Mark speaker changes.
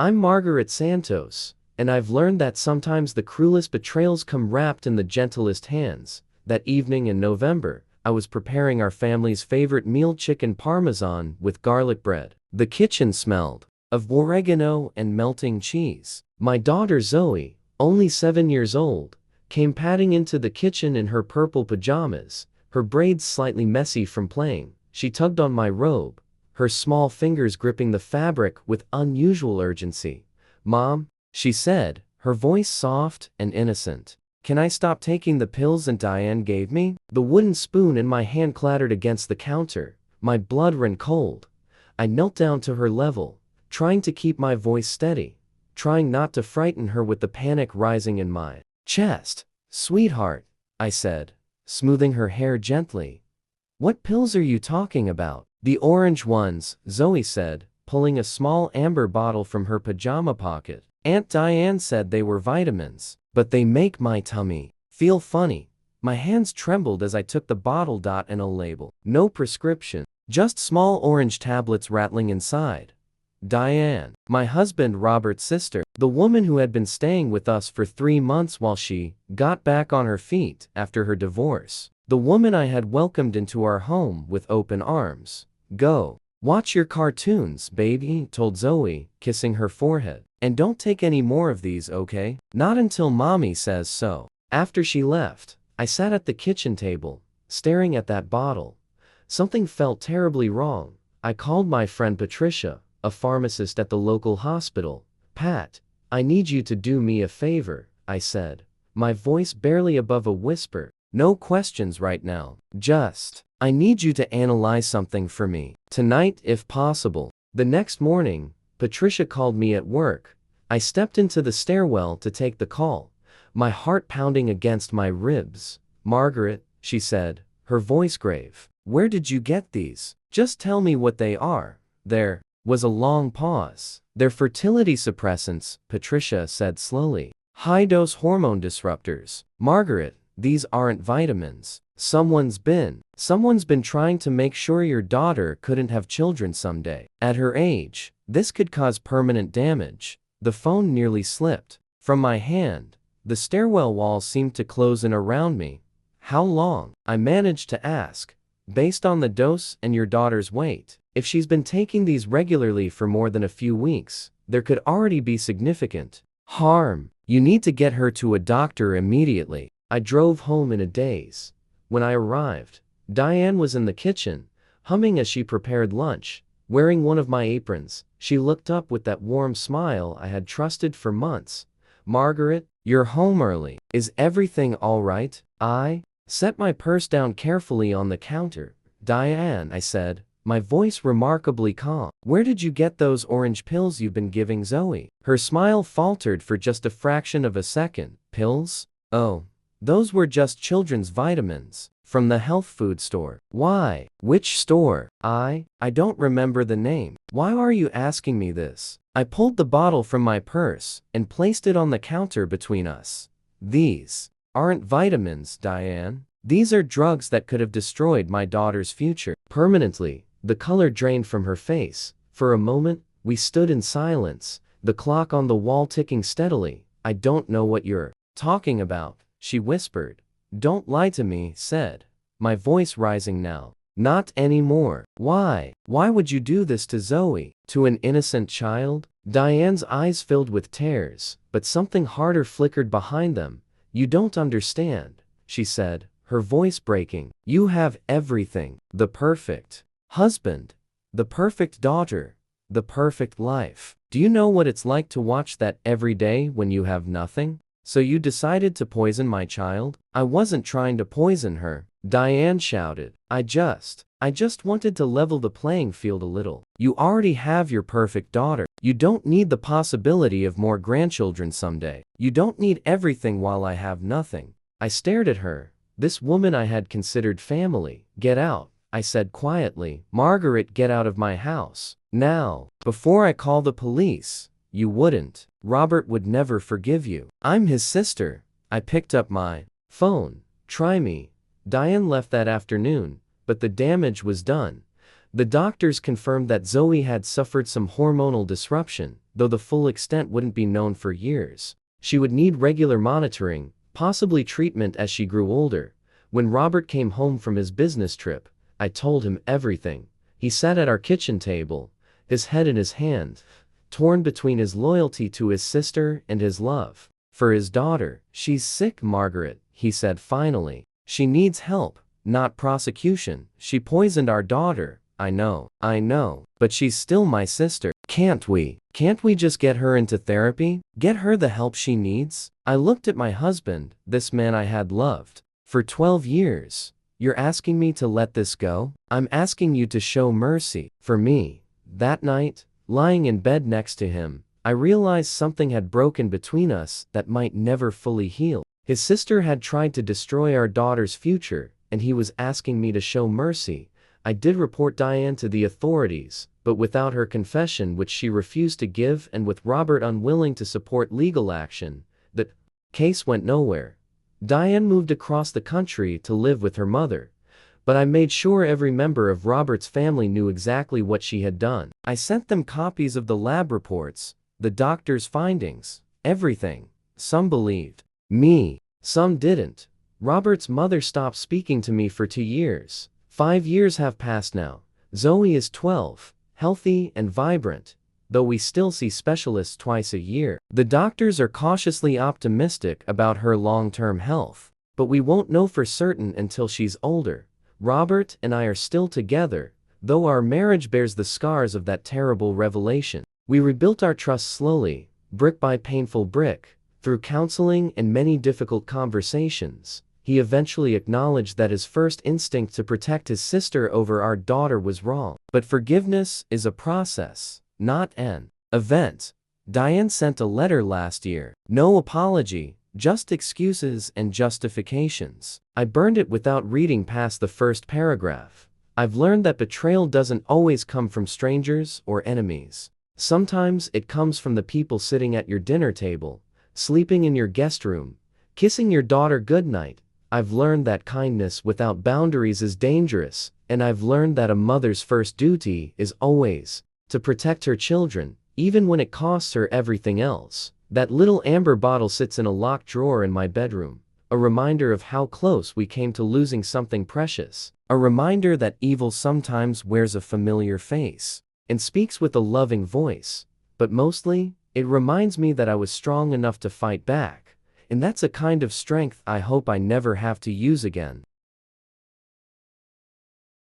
Speaker 1: I'm Margaret Santos, and I've learned that sometimes the cruelest betrayals come wrapped in the gentlest hands. That evening in November, I was preparing our family's favorite meal, chicken parmesan with garlic bread. The kitchen smelled of oregano and melting cheese. My daughter Zoe, only 7 years old, came padding into the kitchen in her purple pajamas, her braids slightly messy from playing. She tugged on my robe, her small fingers gripping the fabric with unusual urgency. "Mom," she said, her voice soft and innocent. "Can I stop taking the pills and Diane gave me?" The wooden spoon in my hand clattered against the counter. My blood ran cold. I knelt down to her level, trying to keep my voice steady, trying not to frighten her with the panic rising in my chest. "Sweetheart," I said, smoothing her hair gently. "What pills are you talking about?" "The orange ones," Zoe said, pulling a small amber bottle from her pajama pocket. "Aunt Diane said they were vitamins, but they make my tummy feel funny." My hands trembled as I took the bottle. And a label. No prescription, just small orange tablets rattling inside. Diane, my husband Robert's sister, the woman who had been staying with us for 3 months while she got back on her feet after her divorce. The woman I had welcomed into our home with open arms. "Go watch your cartoons, baby," told Zoe, kissing her forehead. "And don't take any more of these, okay? Not until mommy says so." After she left, I sat at the kitchen table, staring at that bottle. Something felt terribly wrong. I called my friend Patricia, a pharmacist at the local hospital. "Pat, I need you to do me a favor," I said, my voice barely above a whisper. "No questions right now. I need you to analyze something for me. Tonight, if possible." The next morning, Patricia called me at work. I stepped into the stairwell to take the call, my heart pounding against my ribs. "Margaret," she said, her voice grave, "where did you get these? Just tell me what they are." There was a long pause. "They're fertility suppressants," Patricia said slowly. "High-dose hormone disruptors. Margaret, these aren't vitamins. Someone's been trying to make sure your daughter couldn't have children someday. At her age, this could cause permanent damage." The phone nearly slipped from my hand. The stairwell walls seemed to close in around me. "How long?" I managed to ask. "Based on the dose and your daughter's weight. If she's been taking these regularly for more than a few weeks, there could already be significant harm. You need to get her to a doctor immediately." I drove home in a daze. When I arrived, Diane was in the kitchen, humming as she prepared lunch. Wearing one of my aprons, she looked up with that warm smile I had trusted for months. "Margaret, you're home early. Is everything all right?" I set my purse down carefully on the counter. "Diane," I said, my voice remarkably calm, "where did you get those orange pills you've been giving Zoe?" Her smile faltered for just a fraction of a second. "Pills? Oh, those were just children's vitamins from the health food store." "Why? Which store?" I don't remember the name." "Why are you asking me this?" I pulled the bottle from my purse and placed it on the counter between us. "These aren't vitamins, Diane. These are drugs that could have destroyed my daughter's future permanently." The color drained from her face. For a moment, we stood in silence, the clock on the wall ticking steadily. "I don't know what you're talking about," she whispered. "Don't lie to me," said, my voice rising now. "Not anymore." "Why? Why would you do this to Zoe? To an innocent child?" Diane's eyes filled with tears, but something harder flickered behind them. "You don't understand," she said, her voice breaking. "You have everything. The perfect husband, the perfect daughter, the perfect life. Do you know what it's like to watch that every day when you have nothing? So you decided to poison my child?" "I wasn't trying to poison her," Diane shouted. I just wanted to level the playing field a little. You already have your perfect daughter. You don't need the possibility of more grandchildren someday. You don't need everything while I have nothing." I stared at her, this woman I had considered family. "Get out," I said quietly. "Margaret, get out of my house. Now, before I call the police." "You wouldn't. Robert would never forgive you. I'm his sister." I picked up my phone. "Try me." Diane left that afternoon, but the damage was done. The doctors confirmed that Zoe had suffered some hormonal disruption. though the full extent wouldn't be known for years. She would need regular monitoring, possibly treatment as she grew older. When Robert came home from his business trip, I told him everything. He sat at our kitchen table, his head in his hand, torn between his loyalty to his sister and his love for his daughter. "She's sick, Margaret," he said finally. "She needs help, not prosecution. She poisoned our daughter." I know, but she's still my sister. Can't we just get her into therapy? Get her the help she needs?" I looked at my husband, this man I had loved for 12 years. "You're asking me to let this go? I'm asking you to show mercy." For me, that night, lying in bed next to him, I realized something had broken between us that might never fully heal. His sister had tried to destroy our daughter's future, and he was asking me to show mercy. I did report Diane to the authorities, but without her confession, which she refused to give, and with Robert unwilling to support legal action, the case went nowhere. Diane moved across the country to live with her mother, but I made sure every member of Robert's family knew exactly what she had done. I sent them copies of the lab reports, the doctor's findings, everything. Some believed me, some didn't. Robert's mother stopped speaking to me for 2 years. 5 years have passed now. Zoe is 12, healthy and vibrant, though we still see specialists twice a year. The doctors are cautiously optimistic about her long-term health, but we won't know for certain until she's older. Robert and I are still together, though our marriage bears the scars of that terrible revelation. We rebuilt our trust slowly, brick by painful brick, through counseling and many difficult conversations. He eventually acknowledged that his first instinct to protect his sister over our daughter was wrong. But forgiveness is a process, not an event. Diane sent a letter last year. No apology, just excuses and justifications. I burned it without reading past the first paragraph. I've learned that betrayal doesn't always come from strangers or enemies. Sometimes it comes from the people sitting at your dinner table, sleeping in your guest room, kissing your daughter goodnight. I've learned that kindness without boundaries is dangerous, and I've learned that a mother's first duty is always to protect her children, even when it costs her everything else. That little amber bottle sits in a locked drawer in my bedroom, a reminder of how close we came to losing something precious, a reminder that evil sometimes wears a familiar face and speaks with a loving voice, but mostly, it reminds me that I was strong enough to fight back. And that's a kind of strength I hope I never have to use again.